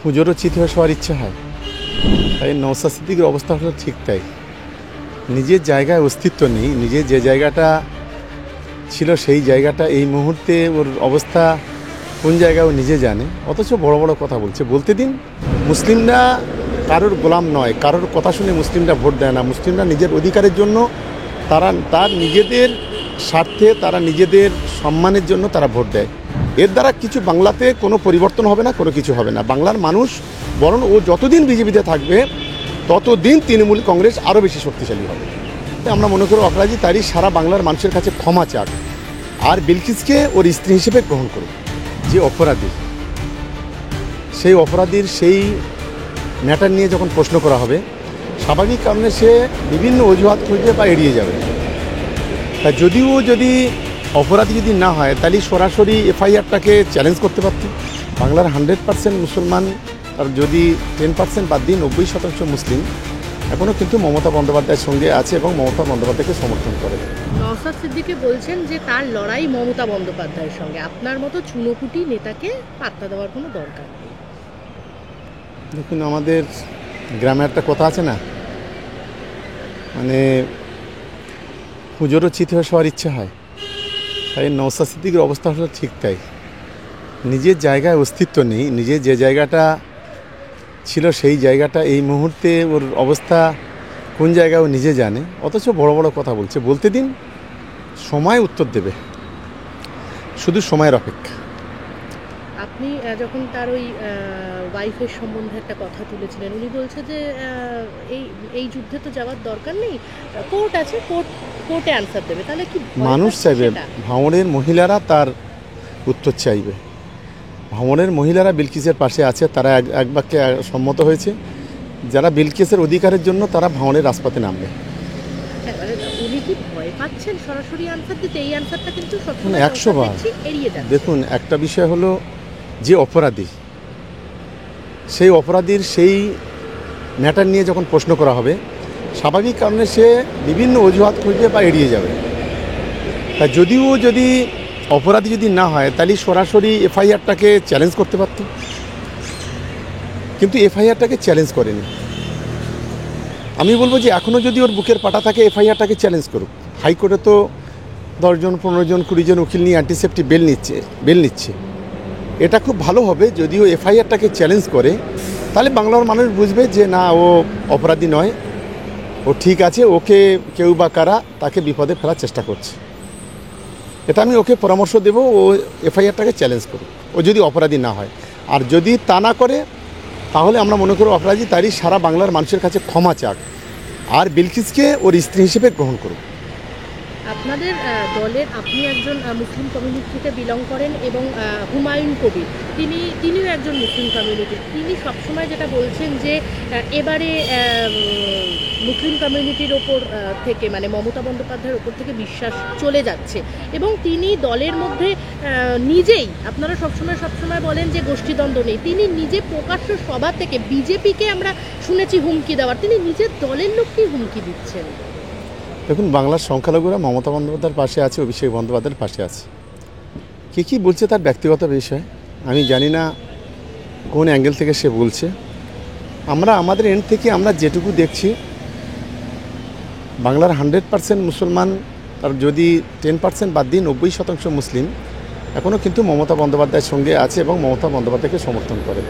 পুজোরও চিত হয়ে সবার ইচ্ছা হয়, তাই নওশাদ সিদ্দিকীর অবস্থা হলো ঠিক তাই। নিজের জায়গায় অস্তিত্ব নেই, নিজের যে জায়গাটা ছিল সেই জায়গাটা এই মুহূর্তে ওর অবস্থা কোন জায়গায় ও নিজে জানে, অথচ বড় বড় কথা বলতে দিন। মুসলিমরা কারোর গোলাম নয়, কারোর কথা শুনে মুসলিমরা ভোট দেয় না। মুসলিমরা নিজের অধিকারের জন্য, তার নিজেদের স্বার্থে, তারা নিজেদের সম্মানের জন্য তারা ভোট দেয়। এর দ্বারা কিছু বাংলাতে কোনো পরিবর্তন হবে না, কোনো কিছু হবে না। বাংলার মানুষ বরং ও যতদিন বিজেপিতে থাকবে ততদিন তৃণমূল কংগ্রেস আরও বেশি শক্তিশালী হবে। আমরা মনে করি অপরাধী তারই সারা বাংলার মানুষের কাছে ক্ষমা চাক, আর বিলকিসকে ওর স্ত্রী হিসেবে গ্রহণ করুক। যে অপরাধী, সেই অপরাধীর সেই ম্যাটার নিয়ে যখন প্রশ্ন করা হবে, স্বাভাবিক কারণে সে বিভিন্ন অজুহাত খুঁজবে বা এড়িয়ে যাবে। তা যদি অপরাধী যদি না হয়, তাহলে সরাসরি এফআইআরটাকে চ্যালেঞ্জ করতে পারত। বাংলার 100% মুসলমান, আর যদি 10% বাদ দিয়ে 90% মুসলিম এখনও কিন্তু মমতা বন্দ্যোপাধ্যায়ের সঙ্গে আছে এবং মমতা বন্দ্যোপাধ্যায়কে সমর্থন করে। নওশাদ সিদ্দিকী বলছেন যে তার লড়াই মমতা বন্দ্যোপাধ্যায়ের সঙ্গে। আপনার মতো চুনোপুটি নেতাকে পাত্তা দেওয়ার কোনো দরকার নেই। দেখুন, আমাদের গ্রামে একটা কথা আছে না, মানে পুজোরও চিত হয়ে সবার ইচ্ছা হয়, তাই নওশাদ সিদ্দিকীর অবস্থা হলো ঠিক তাই। নিজের জায়গায় অস্তিত্ব নেই, নিজের যে জায়গাটা ছিল সেই জায়গাটা এই মুহূর্তে ওর অবস্থা কোন জায়গায় ও নিজে জানে, অথচ বড় বড় কথা বলতে দিন। সময় উত্তর দেবে, শুধু সময়ের অপেক্ষা। আপনি যখন তার ওই ওয়াইফের সম্বন্ধে একটা কথা তুলেছিলেন, উনি বলছে যে এই যুদ্ধে তো যাওয়ার দরকার নেই, কোর্ট আছে, কোর্টে আনসার দেবে। তাহলে কি মানুষ চাইবে? ভাঙড়ের মহিলারা তার উত্তর চাইবে। ভাঙড়ের মহিলারা বিলকিসের পাশে আছে, তারা এক বাক্যে সম্মত হয়েছে। যারা বিলকিসের অধিকারের জন্য তারা ভাঙড়ের রাজপথে নামবে। উনি কি ভয় পাচ্ছেন সরাসরি আনসার দিতে? এই আনসারটা কিন্তু 100 বার এড়িয়ে যাচ্ছে। দেখুন, একটা বিষয় হলো যে অপরাধী, সেই অপরাধীর সেই ম্যাটার নিয়ে যখন প্রশ্ন করা হবে, স্বাভাবিক কারণে সে বিভিন্ন অজুহাত খুঁজবে বা এড়িয়ে যাবে। তা যদি অপরাধী যদি না হয়, তাহলে সরাসরি এফআইআরটাকে চ্যালেঞ্জ করতে পারত, কিন্তু এফআইআরটাকে চ্যালেঞ্জ করেনি। আমি বলবো যে এখনও যদি ওর বুকের পাটা থাকে, এফআইআরটাকে চ্যালেঞ্জ করুক। হাইকোর্টে তো 10 জন 15 জন 20 জন উকিল নিয়ে অ্যান্টিসেপ্টিভ বেল নিচ্ছে। এটা খুব ভালো হবে যদিও এফআইআরটাকে চ্যালেঞ্জ করে, তাহলে বাংলার মানুষ বুঝবে যে না, ও অপরাধী নয়, ও ঠিক আছে, ওকে কেউ বা কারা তাকে বিপদে ফেলার চেষ্টা করছে। এটা আমি ওকে পরামর্শ দেব, ও এফআইআরটাকে চ্যালেঞ্জ করুক, ও যদি অপরাধী না হয়। আর যদি তা না করে, তাহলে আমরা মনে করি অপরাধী তারই সারা বাংলার মানুষের কাছে ক্ষমা চাক, আর বিলকিসকে ওর স্ত্রী হিসেবে গ্রহণ করুক। আপনাদের দলের আপনি একজন মুসলিম কমিউনিটি থেকে বিলং করেন এবং হুমায়ুন কবির তিনিও একজন মুসলিম কমিউনিটি। তিনি সবসময় যেটা বলছেন যে এবারে মুসলিম কমিউনিটির ওপর থেকে, মানে মমতা বন্দ্যোপাধ্যায়ের ওপর থেকে বিশ্বাস চলে যাচ্ছে, এবং তিনি দলের মধ্যে নিজেই, আপনারা সবসময় বলেন যে গোষ্ঠীদ্বন্দ্ব নেই, তিনি নিজে প্রকাশ্য সভা থেকে বিজেপিকে আমরা শুনেছি হুমকি দেওয়ার, তিনি নিজের দলের লোককেই হুমকি দিচ্ছেন। দেখুন, বাংলার সংখ্যালঘুরা মমতা বন্দ্যোপাধ্যায়ের পাশে আছে, অভিষেক বন্দ্যোপাধ্যায়ের পাশে আছে। কী বলছে তার ব্যক্তিগত বিষয়, আমি জানি না কোন অ্যাঙ্গেল থেকে সে বলছে। আমরা আমাদের এন্ড থেকে আমরা যেটুকু দেখছি, বাংলার 100% মুসলমান, আর যদি 10% বাদ দিয়ে 90% মুসলিম এখনও কিন্তু মমতা বন্দ্যোপাধ্যায়ের সঙ্গে আছে এবং মমতা বন্দ্যোপাধ্যায়কে সমর্থন করে।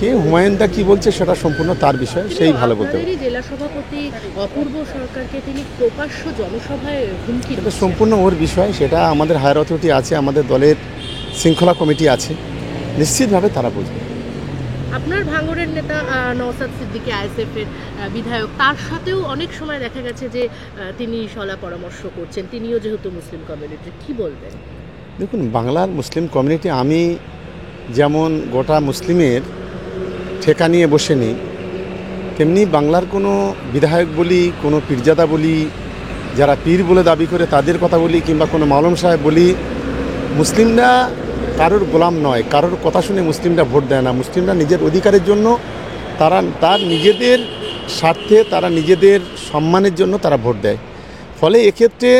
কে হুমায়ুনদা কী বলছে সেটা সম্পূর্ণ তার বিষয়, সেই ভালো বলতে পারে। জেলা সভাপতি অপূর্ব সরকারকে তিনি প্রকাশ্য জনসভায় হুমকি দিচ্ছেন, সম্পূর্ণ ওর বিষয়, সেটা আমাদের হায়ার অথরিটি আছে, আমাদের দলের শৃঙ্খলা কমিটি আছে, নিশ্চিতভাবে তারা বুঝবে। আপনার ভাঙড়ের নেতা নওশাদ সিদ্দিকী আইএসএফের বিধায়ক, তার সাথেও অনেক সময় দেখা গেছে যে তিনি সলা পরামর্শ করছেন, তিনিও যেহেতু মুসলিম কমিউনিটি, কি বলবেন? দেখুন, বাংলার মুসলিম কমিউনিটি, আমি যেমন গোটা মুসলিমের ঠেকা নিয়ে বসে নেই, তেমনি বাংলার কোনো বিধায়ক বলি, কোনো পীরজাদা বলি, যারা পীর বলে দাবি করে তাদের কথা বলি, কিংবা কোনো মাওলানা সাহেব বলি, মুসলিমরা কারোর গোলাম নয়, কারোর কথা শুনে মুসলিমরা ভোট দেয় না। মুসলিমরা নিজের অধিকারের জন্য, তার নিজেদের স্বার্থে, তারা নিজেদের সম্মানের জন্য তারা ভোট দেয়। ফলে এক্ষেত্রে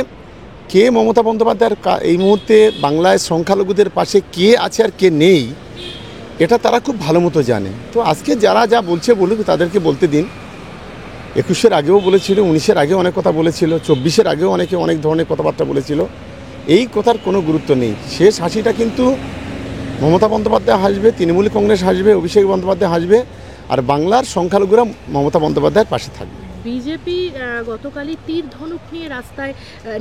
কে মমতা বন্দ্যোপাধ্যায়ের এই মুহূর্তে বাংলায় সংখ্যালঘুদের পাশে কে আছে আর কে নেই, এটা তারা খুব ভালো মতো জানে। তো আজকে যারা যা বলছে বলুক, তাদেরকে বলতে দিন। 21-এর আগেও বলেছিল, 19-এর আগেও অনেক কথা বলেছিল, 24-এর আগেও অনেকে অনেক ধরনের কথাবার্তা বলেছিল। এই কথার কোনো গুরুত্ব নেই। শেষ হাসিটা কিন্তু মমতা বন্দ্যোপাধ্যায় হাসবে, তৃণমূল কংগ্রেস হাসবে, অভিষেক বন্দ্যোপাধ্যায় হাসবে, আর বাংলার সংখ্যালঘুরা মমতা বন্দ্যোপাধ্যায়ের পাশে থাকবে। বিজেপি গতকালই তীর ধনুক নিয়ে রাস্তায়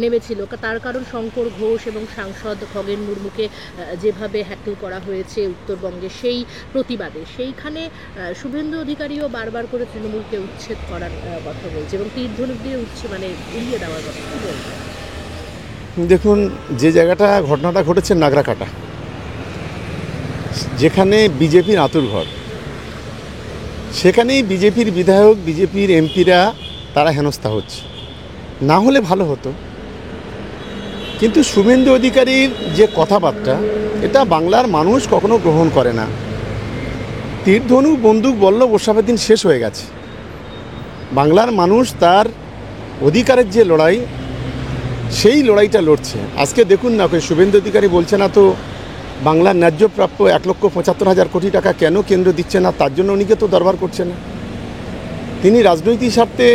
নেমেছিল, তার কারণ শঙ্কর ঘোষ এবং সাংসদ খগেন মুর্মুকে যেভাবে হ্যাটেল করা হয়েছে উত্তরবঙ্গে, সেই প্রতিবাদে সেইখানে শুভেন্দু অধিকারীও বারবার করে তৃণমূলকে উচ্ছেদ করার কথা বলছে এবং তীর ধনুক দিয়ে মানে উড়িয়ে দেওয়ার কথা বলছে। দেখুন, যে জায়গাটা ঘটনাটা ঘটেছে নাগরাকাটা, যেখানে বিজেপির আঁতুড়ঘর, সেখানেই বিজেপির বিধায়ক, বিজেপির এমপিরা তারা হেনস্থা হচ্ছে। না হলে ভালো হতো, কিন্তু শুভেন্দু অধিকারীর যে কথাবার্তা, এটা বাংলার মানুষ কখনো গ্রহণ করে না। তীরধনুক, বন্দুক, বল্ল ওসবের দিন শেষ হয়ে গেছে। বাংলার মানুষ তার অধিকারের যে লড়াই, সেই লড়াইটা লড়ছে। আজকে দেখুন না, শুভেন্দু অধিকারী বলছে না তো বাংলার ন্যায্য প্রাপ্য 1,75,000 কোটি টাকা কেন কেন্দ্র দিচ্ছে না, তার জন্য উনিকে তো দরবার করছে না। তিনি রাজনৈতিক স্বার্থে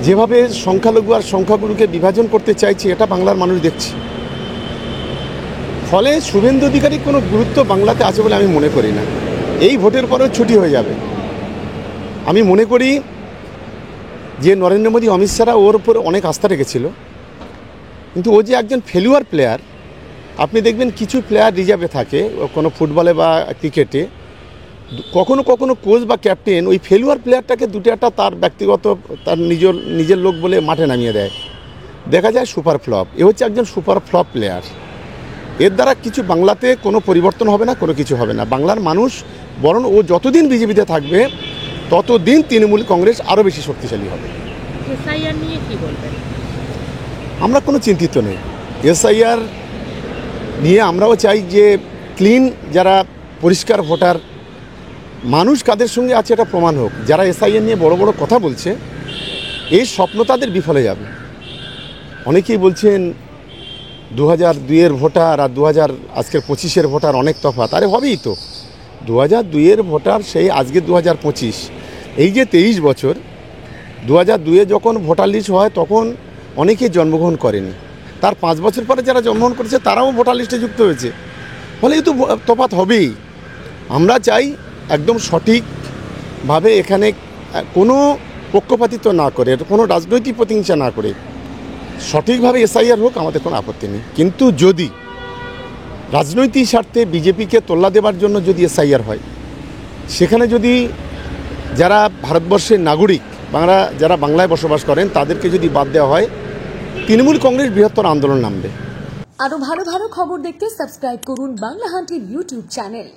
যেভাবে সংখ্যালঘু আর সংখ্যাগুরুকে বিভাজন করতে চাইছে, এটা বাংলার মানুষ দেখছে। ফলে শুভেন্দু অধিকারী কোনো গুরুত্ব বাংলাতে আছে বলে আমি মনে করি না। এই ভোটের পরেও ছুটি হয়ে যাবে। আমি মনে করি যে নরেন্দ্র মোদী, অমিত শাহরা ওর উপরে অনেক আস্থা রেখেছিল, কিন্তু ও যে একজন ফেলুয়ার প্লেয়ার। আপনি দেখবেন কিছু প্লেয়ার রিজার্ভে থাকে কোনো ফুটবলে বা ক্রিকেটে, কখনো কখনো কোচ বা ক্যাপ্টেন ওই ফেলুয়ার প্লেয়ারটাকে দুটো একটা তার ব্যক্তিগত, তার নিজের লোক বলে মাঠে নামিয়ে দেয়, দেখা যায় সুপার ফ্লপ। এ হচ্ছে একজন সুপার ফ্লপ প্লেয়ার। এর দ্বারা কিছু বাংলাতে কোনো পরিবর্তন হবে না, কোনো কিছু হবে না। বাংলার মানুষ বরং ও যতদিন বিজেপিতে থাকবে ততদিন তৃণমূল কংগ্রেস আরও বেশি শক্তিশালী হবে। এসআইআর নিয়ে কি বলবেন? আমরা কোনো চিন্তিত নেই। এসআইআর নিয়ে আমরাও চাই যে ক্লিন, যারা পরিষ্কার ভোটার, মানুষ কাদের সঙ্গে আছে এটা প্রমাণ হোক। যারা এসআইআর নিয়ে বড় বড় কথা বলছে, এই স্বপ্ন তাদের বিফলে যাবে। অনেকেই বলছেন 2002-এর ভোটার আর আজকের 25-এর ভোটার অনেক তফাৎ। আরে হবেই তো, 2002-এর ভোটার সেই আজকে 2025, এই যে 23 বছর। 2002-এ যখন ভোটার লিস্ট হয় তখন অনেকেই জন্মগ্রহণ করেনি, তার 5 বছর পরে যারা জন্মগ্রহণ করেছে তারাও ভোটার লিস্টে যুক্ত হয়েছে। ফলে এই তো তফাৎ হবেই। আমরা চাই একদম সঠিকভাবে এখানে কোনো পক্ষপাতিত্ব না করে, কোনো রাজনৈতিক প্রতিহিংসা না করে সঠিকভাবে এসআইআর হোক, আমাদের কোনো আপত্তি নেই। কিন্তু যদি রাজনৈতিক স্বার্থে বিজেপিকে তোল্লা দেওয়ার জন্য যদি এসআইআর হয়, সেখানে যদি যারা ভারতবর্ষের নাগরিক, যারা বাংলায় বসবাস করেন, তাদেরকে যদি বাদ দেওয়া হয়, তৃণমূল কংগ্রেস বৃহত্তর আন্দোলন নামবে। আরো ভালো ভালো খবর দেখতে সাবস্ক্রাইব করুন বাংলা হান্টের ইউটিউব চ্যানেল।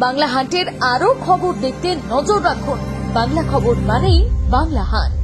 বাংলা হান্টের আরো খবর দেখতে নজর রাখুন। বাংলা খবর মানেই বাংলা হান্ট।